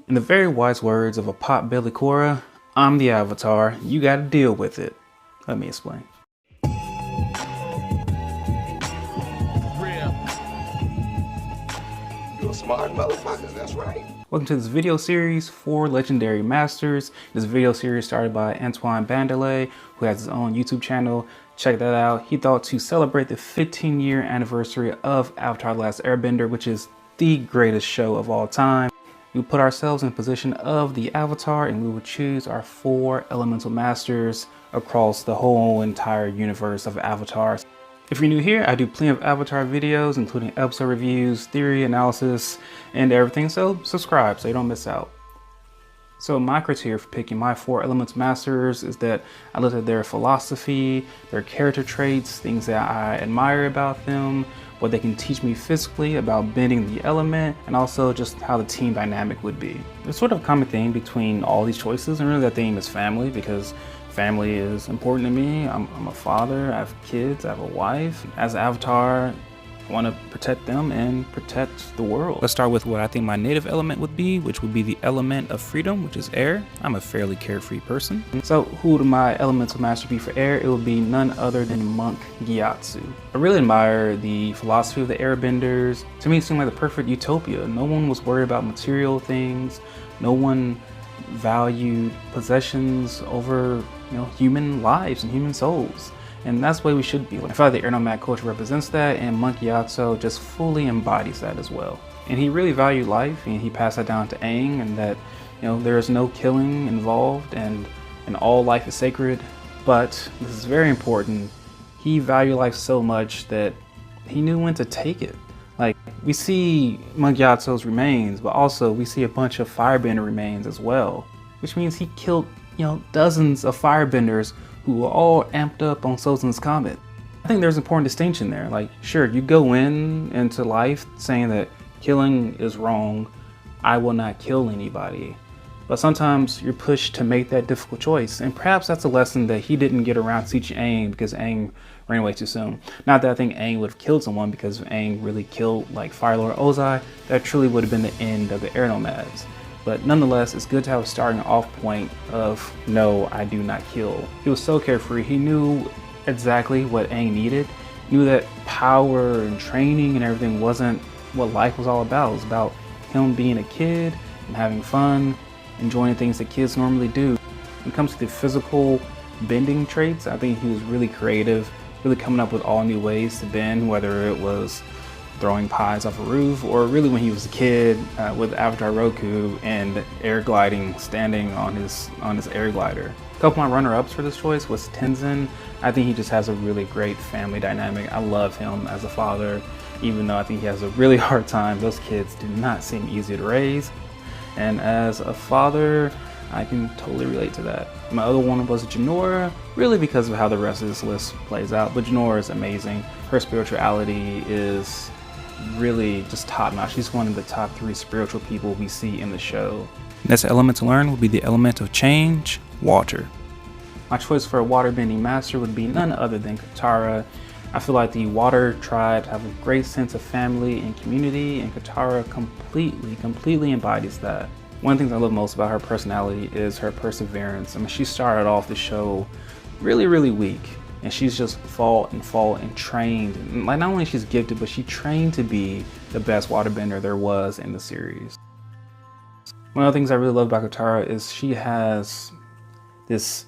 In the very wise words of a pot-belly Korra, I'm the Avatar, you gotta deal with it. Let me explain. You're a smart motherfucker, that's right. Welcome to this video series for Legendary Masters. This video series started by Antoine Banderley, who has his own YouTube channel. Check that out. He thought to celebrate the 15-year anniversary of Avatar: The Last Airbender, which is the greatest show of all time. We put ourselves in position of the Avatar and we would choose our 4 elemental masters across the whole entire universe of Avatar. If you're new here, I do plenty of Avatar videos, including episode reviews, theory, analysis, and everything, so subscribe so you don't miss out. So my criteria for picking my 4 elemental masters is that I looked at their philosophy, their character traits, things that I admire about them, what they can teach me physically about bending the element, and also just how the team dynamic would be. There's sort of a common theme between all these choices, and really that theme is family, because family is important to me. I'm a father, I have kids, I have a wife. As an Avatar, I want to protect them and protect the world. Let's start with what I think my native element would be, which would be the element of freedom, which is air. I'm a fairly carefree person. So who would my elemental master be for air? It would be none other than Monk Gyatso. I really admire the philosophy of the airbenders. To me, it seemed like the perfect utopia. No one was worried about material things. No one valued possessions over, human lives and human souls. And that's the way we should be. I feel like the Air Nomad culture represents that, and Monk Gyatso just fully embodies that as well. And he really valued life, and he passed that down to Aang, and that, there is no killing involved, and all life is sacred. But this is very important. He valued life so much that he knew when to take it. Like, we see Monk Gyatso's remains, but also we see a bunch of firebender remains as well, which means he killed, dozens of firebenders who were all amped up on Sozin's Comet. I think there's an important distinction there. Like, sure, you go into life saying that killing is wrong, I will not kill anybody. But sometimes you're pushed to make that difficult choice. And perhaps that's a lesson that he didn't get around to teaching Aang because Aang ran away too soon. Not that I think Aang would have killed someone, because if Aang really killed like Fire Lord Ozai, that truly would have been the end of the Air Nomads. But nonetheless, it's good to have a starting off point of, no, I do not kill. He was so carefree. He knew exactly what Aang needed. He knew that power and training and everything wasn't what life was all about. It was about him being a kid and having fun, enjoying things that kids normally do. When it comes to the physical bending traits, I think he was really creative, really coming up with all new ways to bend, whether it was throwing pies off a roof, or really when he was a kid with Avatar Roku and air gliding, standing on his air glider. A couple of my runner-ups for this choice was Tenzin. I think he just has a really great family dynamic. I love him as a father, even though I think he has a really hard time. Those kids do not seem easy to raise. And as a father, I can totally relate to that. My other one was Jinora, really because of how the rest of this list plays out. But Jinora is amazing. Her spirituality is really just top notch. She's one of the top 3 spiritual people we see in the show. Next element to learn will be the element of change, water. My choice for a water bending master would be none other than Katara. I feel like the water tribes have a great sense of family and community, and Katara completely embodies that. One of the things I love most about her personality is her perseverance. I mean, she started off the show really weak, and she's just fought and trained. And like, not only she's gifted, but she trained to be the best waterbender there was in the series. One of the things I really love about Katara is she has this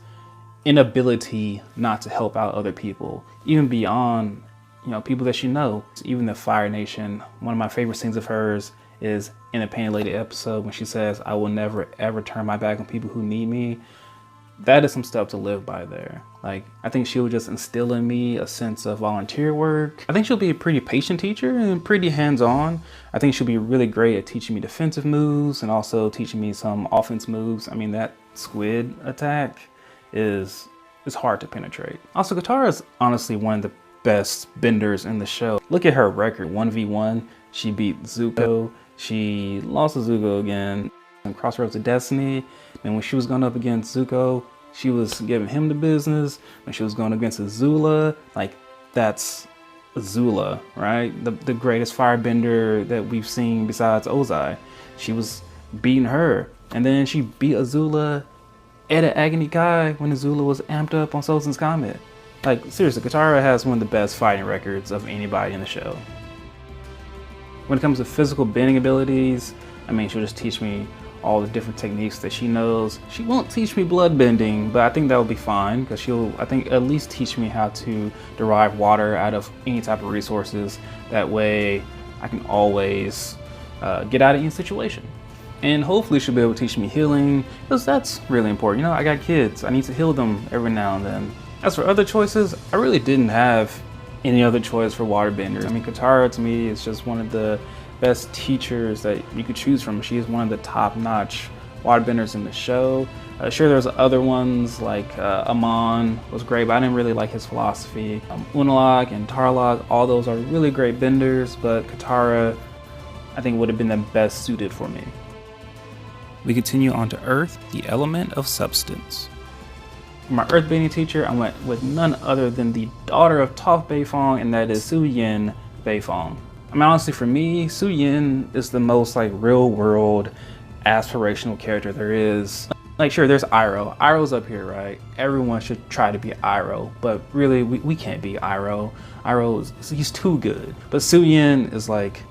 inability not to help out other people, even beyond, people that she knows. Even the Fire Nation, one of my favorite scenes of hers is in the Painted Lady episode when she says, I will never ever turn my back on people who need me. That is some stuff to live by there. Like, I think she'll just instill in me a sense of volunteer work. I think she'll be a pretty patient teacher and pretty hands-on. I think she'll be really great at teaching me defensive moves and also teaching me some offense moves. I mean, that squid attack is hard to penetrate. Also, Katara is honestly one of the best benders in the show. Look at her record, 1v1. She beat Zuko. She lost to Zuko again in Crossroads of Destiny. And when she was going up against Zuko, she was giving him the business. When she was going against Azula, like, that's Azula, right? The greatest firebender that we've seen besides Ozai. She was beating her. And then she beat Azula at an Agony Kai when Azula was amped up on Sozin's Comet. Like, seriously, Katara has one of the best fighting records of anybody in the show. When it comes to physical bending abilities, I mean, she'll just teach me all the different techniques that she knows. She won't teach me blood bending, but I think that will be fine because she'll, I think, at least teach me how to derive water out of any type of resources. That way I can always get out of any situation. And hopefully she'll be able to teach me healing, because that's really important. You know, I got kids, I need to heal them every now and then. As for other choices, I really didn't have any other choice for waterbenders. I mean, Katara to me is just one of the best teachers that you could choose from. She is one of the top-notch waterbenders in the show. Sure, there's other ones like Amon was great, but I didn't really like his philosophy. Unalaq and Tarlok, all those are really great benders, but Katara, I think, would have been the best suited for me. We continue on to Earth, the element of substance. For my Earthbending teacher, I went with none other than the daughter of Toph Beifong, and that is Suyin Beifong. I mean, honestly, for me, Suyin is the most like real-world, aspirational character there is. Like, sure, there's Iroh. Iroh's up here, right? Everyone should try to be Iroh, but really, we can't be Iroh. He's too good. But Suyin is like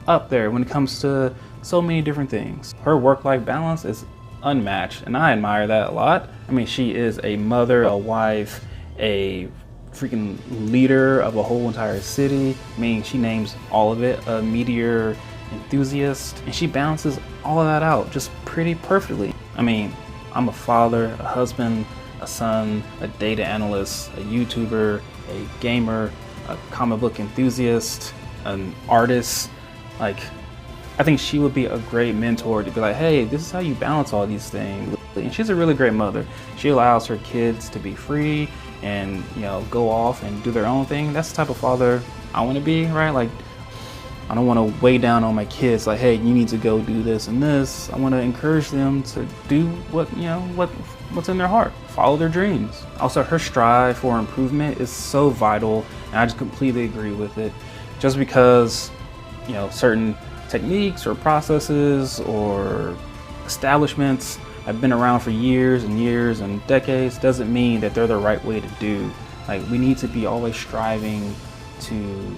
up there when it comes to so many different things. Her work-life balance is unmatched, and I admire that a lot. I mean, she is a mother, a wife, a freaking leader of a whole entire city. I mean, she names all of it a meteor enthusiast, and she balances all of that out just pretty perfectly. I mean, I'm a father, a husband, a son, a data analyst, a YouTuber, a gamer, a comic book enthusiast, an artist. Like, I think she would be a great mentor to be like, hey, this is how you balance all these things. And she's a really great mother. She allows her kids to be free and, you know, go off and do their own thing. That's the type of father I want to be, right? Like, I don't want to weigh down on my kids like, hey, you need to go do this and this. I want to encourage them to do what, you know, what's in their heart, follow their dreams. Also, her strive for improvement is so vital, and I just completely agree with it. Just because, you know, certain techniques or processes or establishments have been around for years and years and decades doesn't mean that they're the right way to do. Like, we need to be always striving to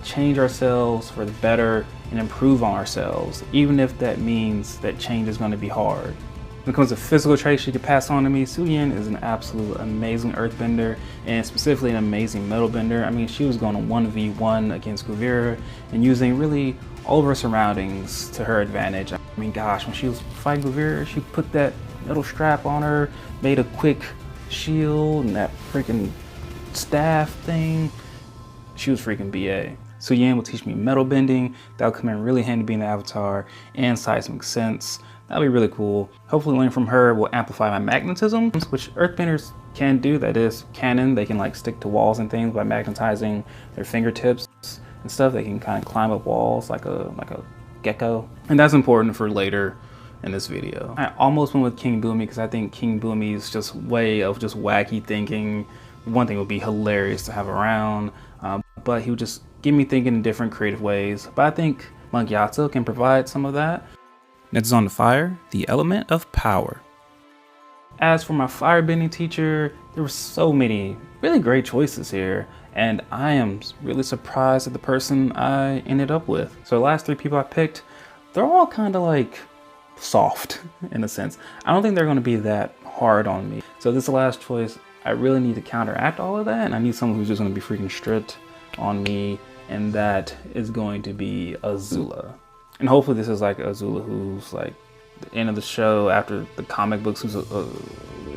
change ourselves for the better and improve on ourselves, even if that means that change is going to be hard. When it comes to physical traits she could pass on to me, Suyin is an absolute amazing earthbender, and specifically an amazing metal bender. I mean, she was going to 1v1 against Kuvira and using really all of her surroundings to her advantage. I mean, gosh, when she was fighting Kuvira, she put that metal strap on her, made a quick shield and that freaking staff thing. She was freaking BA. Suyin will teach me metal bending. That'll come in really handy being the avatar, and seismic sense. That'll be really cool. Hopefully learning from her will amplify my magnetism, which earthbenders can do. That is canon. They can like stick to walls and things by magnetizing their fingertips and stuff. They can kind of climb up walls like a gecko. And that's important for later in this video. I almost went with King Boomy because I think King Boomy's just way of just wacky thinking. One thing would be hilarious to have around, but he would just get me thinking in different creative ways. But I think Monk Yato can provide some of that. Next on to fire, the element of power. As for my firebending teacher, there were so many really great choices here, and I am really surprised at the person I ended up with. So the last three people I picked, they're all kind of like soft in a sense. I don't think they're going to be that hard on me. So this is the last choice. I really need to counteract all of that, and I need someone who's just going to be freaking strict on me, and that is going to be Azula. And hopefully this is like Azula who's like the end of the show after the comic books, who's I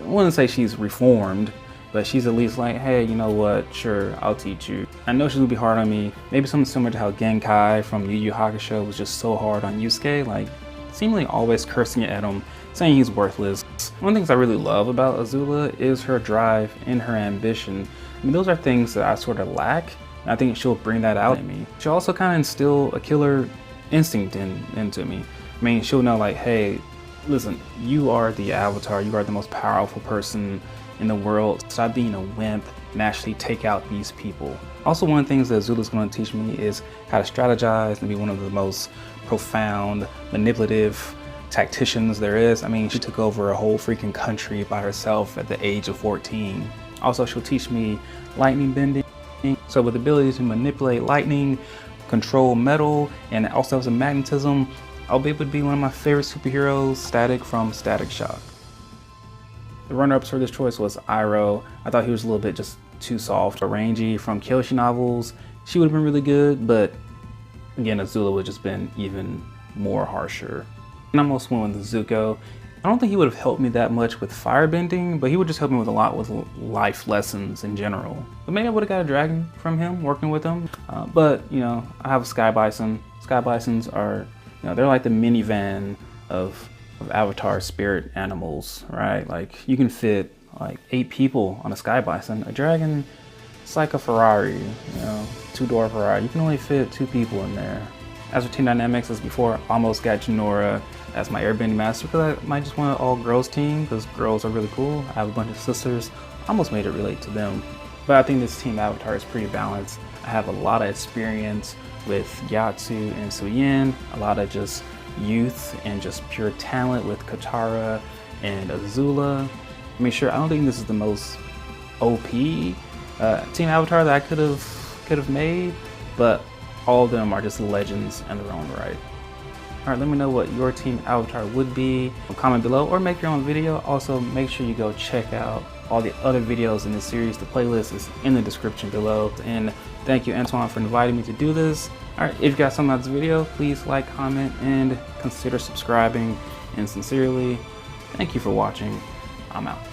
wouldn't say she's reformed, but she's at least like, hey, you know what, sure, I'll teach you. I know she's gonna be hard on me. Maybe something similar to how Genkai from Yu Yu Hakusho was just so hard on Yusuke, like seemingly always cursing at him, saying he's worthless. One of the things I really love about Azula is her drive and her ambition. I mean, those are things that I sort of lack, and I think she'll bring that out in me. She'll also kind of instill a killer instinct into me. I mean, she'll know like, hey, listen, you are the avatar, you are the most powerful person in the world. Stop being a wimp and actually take out these people. Also, one of the things that Azula's going to teach me is how to strategize and be one of the most profound, manipulative tacticians there is. I mean, she took over a whole freaking country by herself at the age of 14. Also, she'll teach me lightning bending. So with the ability to manipulate lightning, control metal, and also has a magnetism, I'll be able to be one of my favorite superheroes, Static from Static Shock. The runner-ups for this choice was Iroh. I thought he was a little bit just too soft or rangy from Kyoshi novels. She would have been really good, but again, Azula would have just been even more harsher. And I almost went with Zuko. I don't think he would have helped me that much with firebending, but he would just help me with a lot with life lessons in general. But maybe I would have got a dragon from him, working with him. But, you know, I have a Sky Bison. Sky Bisons are, you know, they're like the minivan of Avatar spirit animals, right? Like, you can fit like 8 people on a Sky Bison. A dragon, it's like a Ferrari, you know, 2-door Ferrari. You can only fit 2 people in there. As for team dynamics, as before, I almost got Jinora as my Airbending master because I might just want an all-girls team because girls are really cool. I have a bunch of sisters. I almost made it relate to them. But I think this team Avatar is pretty balanced. I have a lot of experience with Gyatso and Suyin, a lot of just youth and just pure talent with Katara and Azula. I mean, sure, I don't think this is the most OP team Avatar that I could have made, but all of them are just legends in their own right. Alright, let me know what your team Avatar would be. Comment below or make your own video. Also, make sure you go check out all the other videos in this series. The playlist is in the description below. And thank you, Antoine, for inviting me to do this. Alright, if you got something out of this video, please like, comment, and consider subscribing. And sincerely, thank you for watching. I'm out.